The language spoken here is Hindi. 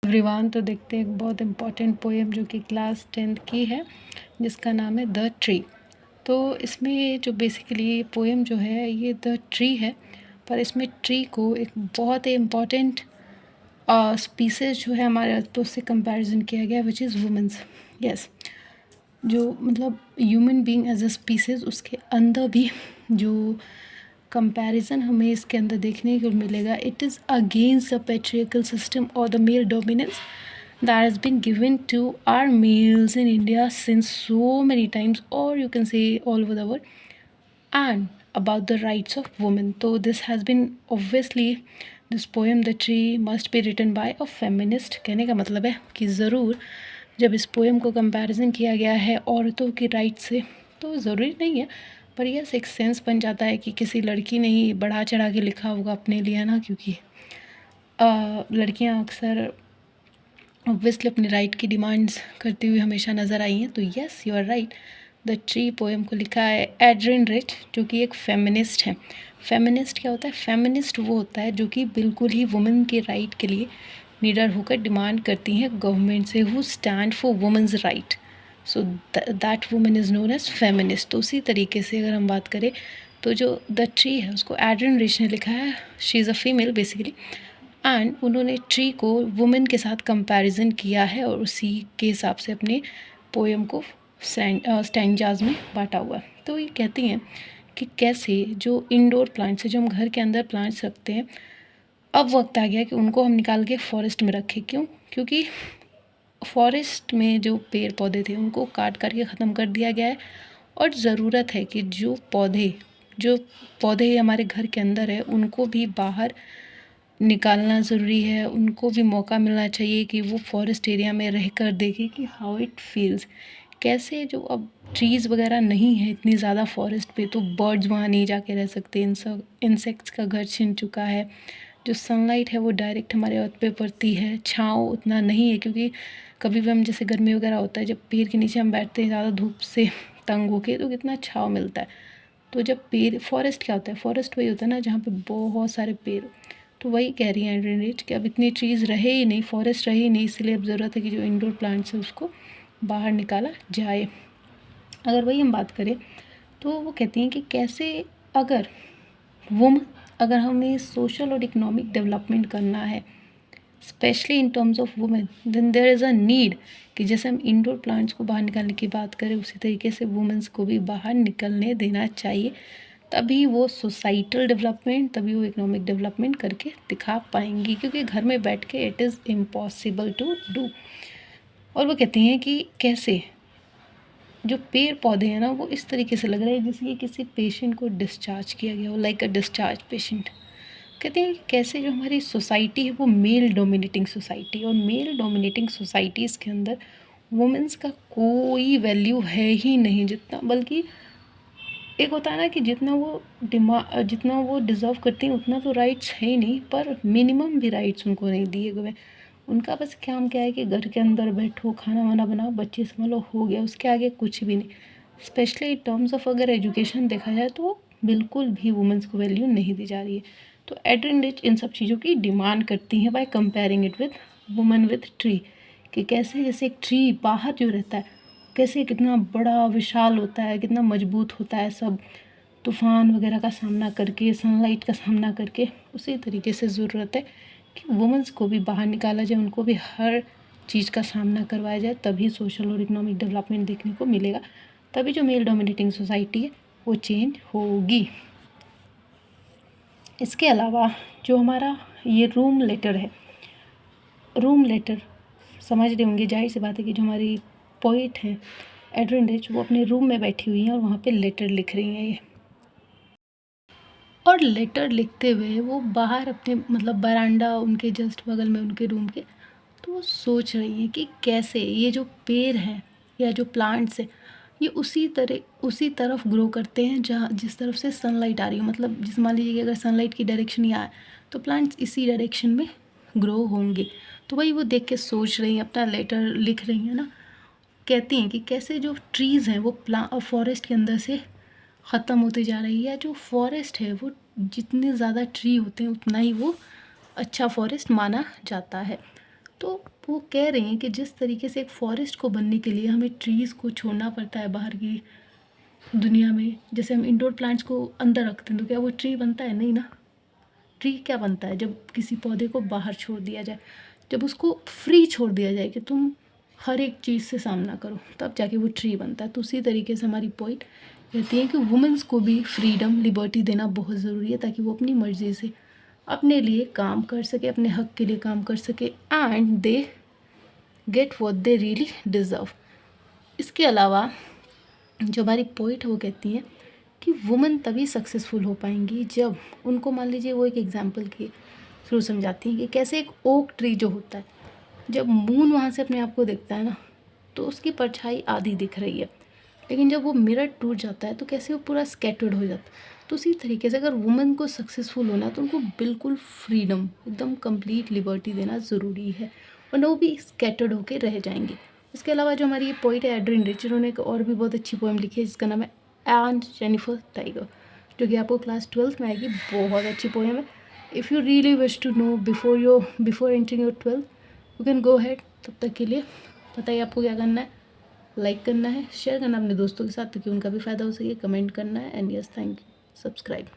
एवरीवन, तो देखते हैं एक बहुत इम्पॉर्टेंट पोएम जो कि क्लास 10th की है, जिसका नाम है द ट्री। तो इसमें जो बेसिकली पोएम जो है ये द ट्री है, पर इसमें ट्री को एक बहुत ही इम्पॉर्टेंट स्पीसीज जो है हमारे अर्थ पे उससे कंपैरिजन किया गया, विच इज़ वुमेंस। यस, जो मतलब human being as a species, उसके अंदर भी जो कंपैरिजन हमें इसके अंदर देखने को मिलेगा, it is against the patriarchal system और the male dominance that has been given to our males in India since so many times, or you can say all over the world, and about the rights of women. So this has been obviously, this poem The Tree must be written by a feminist। कहने का मतलब है कि ज़रूर जब इस पोएम को कंपैरिजन किया गया है औरतों के राइट से, तो ज़रूरी नहीं है, पर यस एक सेंस बन जाता है कि किसी लड़की ने ही बढ़ा चढ़ा के लिखा होगा अपने लिए ना, क्योंकि लड़कियां अक्सर ऑब्वियसली अपने राइट की डिमांड्स करती हुई हमेशा नज़र आई हैं। तो yes you are right, the tree poem को लिखा है एड्रिन रिच, जो कि एक फेमिनिस्ट है। फेमिनिस्ट क्या होता है? फेमिनिस्ट वो होता है जो कि बिल्कुल ही वुमेन के राइट के लिए निडर होकर डिमांड करती हैं गवर्नमेंट से, who stand for women's right. So that women is known as feminist. तो उसी तरीके से अगर हम बात करें तो जो द ट्री है उसको एड्रिन रिच ने लिखा है। She is a female basically, and उन्होंने ट्री को वुमेन के साथ कंपैरिजन किया है और उसी के हिसाब से अपने पोएम को स्टैंजाज में बांटा हुआ है। तो ये कहती हैं कि कैसे जो इंडोर प्लांट्स है, जो हम घर के अंदर प्लांट्स रखते हैं, अब वक्त आ गया कि उनको हम निकाल के फॉरेस्ट में रखें। क्यों? क्योंकि फॉरेस्ट में जो पेड़ पौधे थे उनको काट काट के ख़त्म कर दिया गया है, और ज़रूरत है कि जो पौधे हमारे घर के अंदर है उनको भी बाहर निकालना ज़रूरी है। उनको भी मौका मिलना चाहिए कि वो फॉरेस्ट एरिया में रह कर देखें कि हाउ इट फील्स। कैसे जो अब ट्रीज़ वगैरह नहीं है इतनी ज़्यादा फॉरेस्ट पे, तो बर्ड्स वहाँ नहीं जाके रह सकते, इंसेक्ट्स का घर छिन चुका है। जो सनलाइट है वो डायरेक्ट हमारे अर्थ पे पड़ती है, छाँव उतना नहीं है, क्योंकि कभी भी हम जैसे गर्मी वगैरह होता है, जब पेड़ के नीचे हम बैठते हैं ज़्यादा धूप से तंग होके, तो कितना छाँव मिलता है। तो जब पेड़, फॉरेस्ट क्या होता है? फॉरेस्ट वही होता है ना जहाँ पे बहुत सारे पेड़। तो वही कह रही हैं एड्रिन रिच कि अब इतनी ट्रीज़ रहे ही नहीं, फॉरेस्ट रहे ही नहीं, इसलिए अब ज़रूरत है कि जो इंडोर प्लांट्स है उसको बाहर निकाला जाए। अगर वही हम बात करें तो वो कहती हैं कि कैसे अगर अगर हमें सोशल और इकोनॉमिक डेवलपमेंट करना है, specially in terms of women, then there is a need कि जैसे हम इंडोर प्लांट्स को बाहर निकालने की बात करें, उसी तरीके से वुमेन्स को भी बाहर निकलने देना चाहिए। तभी वो सोसाइटल डेवलपमेंट, तभी वो इकोनॉमिक डेवलपमेंट करके दिखा पाएंगी, क्योंकि घर में बैठ के it is impossible to do. और वो कहती हैं कि कैसे जो पेड़ पौधे हैं ना वो इस तरीके से लग रहे हैं जैसे कि किसी पेशेंट को डिस्चार्ज किया गया हो, लाइक अ डिस्चार्ज पेशेंट। कहते हैं कि कैसे जो हमारी सोसाइटी है वो मेल डोमिनेटिंग सोसाइटी, और मेल डोमिनेटिंग सोसाइटीज़ के अंदर वुमेंस का कोई वैल्यू है ही नहीं जितना, बल्कि एक होता है ना कि जितना वो डिज़र्व करती हैं उतना तो राइट्स है ही नहीं, पर मिनिमम भी राइट्स उनको नहीं दिए गए। उनका बस काम क्या है कि घर के अंदर बैठो, खाना वाना बनाओ, बच्चे संभालो, हो गया, उसके आगे कुछ भी नहीं। स्पेशली इन टर्म्स ऑफ अगर एजुकेशन देखा जाए तो बिल्कुल भी वुमेंस को वैल्यू नहीं दी जा रही है। तो एड्रिन रिच इन सब चीज़ों की डिमांड करती हैं by comparing it with women with tree, कि कैसे जैसे एक ट्री बाहर जो रहता है कैसे कितना बड़ा विशाल होता है, कितना मजबूत होता है, सब तूफ़ान वगैरह का सामना करके, सनलाइट का सामना करके, उसी तरीके से ज़रूरत है कि वुमेंस को भी बाहर निकाला जाए, उनको भी हर चीज़ का सामना करवाया जाए, तभी सोशल और इकोनॉमिक डेवलपमेंट देखने को मिलेगा, तभी जो मेल डोमिनेटिंग सोसाइटी है वो चेंज होगी। इसके अलावा जो हमारा ये रूम लेटर है, रूम लेटर समझ रहे होंगे, जाहिर सी बात है कि जो हमारी पोइट हैं एड्रिन रिच, वो अपने रूम में बैठी हुई हैं और वहाँ पे लेटर लिख रही हैं ये। और लेटर लिखते हुए वो बाहर अपने मतलब बरांडा उनके जस्ट बगल में उनके रूम के, तो वो सोच रही हैं कि कैसे ये जो पेड़ हैं या जो प्लांट्स हैं ये उसी तरफ ग्रो करते हैं जहाँ जिस तरफ से सनलाइट आ रही हो। मतलब जिस मान लीजिए कि अगर सनलाइट की डायरेक्शन यहाँ है तो प्लांट्स इसी डायरेक्शन में ग्रो होंगे। तो वही वो देख के सोच रही हैं, अपना लेटर लिख रही हैं ना। कहती हैं कि कैसे जो ट्रीज़ हैं वो फॉरेस्ट के अंदर से ख़त्म होती जा रही है। जो फॉरेस्ट है वो जितने ज़्यादा ट्री होते हैं उतना ही वो अच्छा फॉरेस्ट माना जाता है। तो वो कह रही हैं कि जिस तरीके से एक फॉरेस्ट को बनने के लिए हमें ट्रीज़ को छोड़ना पड़ता है बाहर की दुनिया में, जैसे हम इंडोर प्लांट्स को अंदर रखते हैं तो क्या वो ट्री बनता है? नहीं ना। ट्री क्या बनता है? जब किसी पौधे को बाहर छोड़ दिया जाए, जब उसको फ्री छोड़ दिया जाए कि तुम हर एक चीज़ से सामना करो, तब जाके वो ट्री बनता है। तो उसी तरीके से हमारी पॉइंट कहती है कि वुमेंस को भी फ्रीडम, लिबर्टी देना बहुत ज़रूरी है, ताकि वो अपनी मर्ज़ी से अपने लिए काम कर सके, अपने हक के लिए काम कर सके, and they get what they really deserve. इसके अलावा जो हमारी पोइट है वो कहती हैं कि वुमेन तभी सक्सेसफुल हो पाएंगी जब उनको, मान लीजिए, वो एक एग्जांपल के थ्रू समझाती हैं कि कैसे एक ओक ट्री जो होता है, जब मून वहाँ से अपने आप को देखता है ना, तो उसकी परछाई आधी दिख रही है, लेकिन जब वो मिरर टूट जाता है तो कैसे वो पूरा स्कैटर्ड हो जाता है। तो उसी तरीके से अगर वुमेन को सक्सेसफुल होना है तो उनको बिल्कुल फ्रीडम, एकदम कंप्लीट लिबर्टी देना ज़रूरी है, वरना वो भी स्कैटर्ड होकर रह जाएंगी। इसके अलावा जो हमारी ये पोइट है एड्रिन रिच, उन्होंने एक और भी बहुत अच्छी पोएम लिखी है जिसका नाम है एंड जेनिफर टाइगर, जो कि आपको क्लास 12th में आएगी। बहुत अच्छी पोएम है। If you really wish to know before entering your 12th, you can go ahead. तब तक के लिए पता ही आपको क्या करना है, लाइक करना है, शेयर करना अपने दोस्तों के साथ ताकि उनका भी फ़ायदा हो सके, कमेंट करना है, and yes, thank you, subscribe.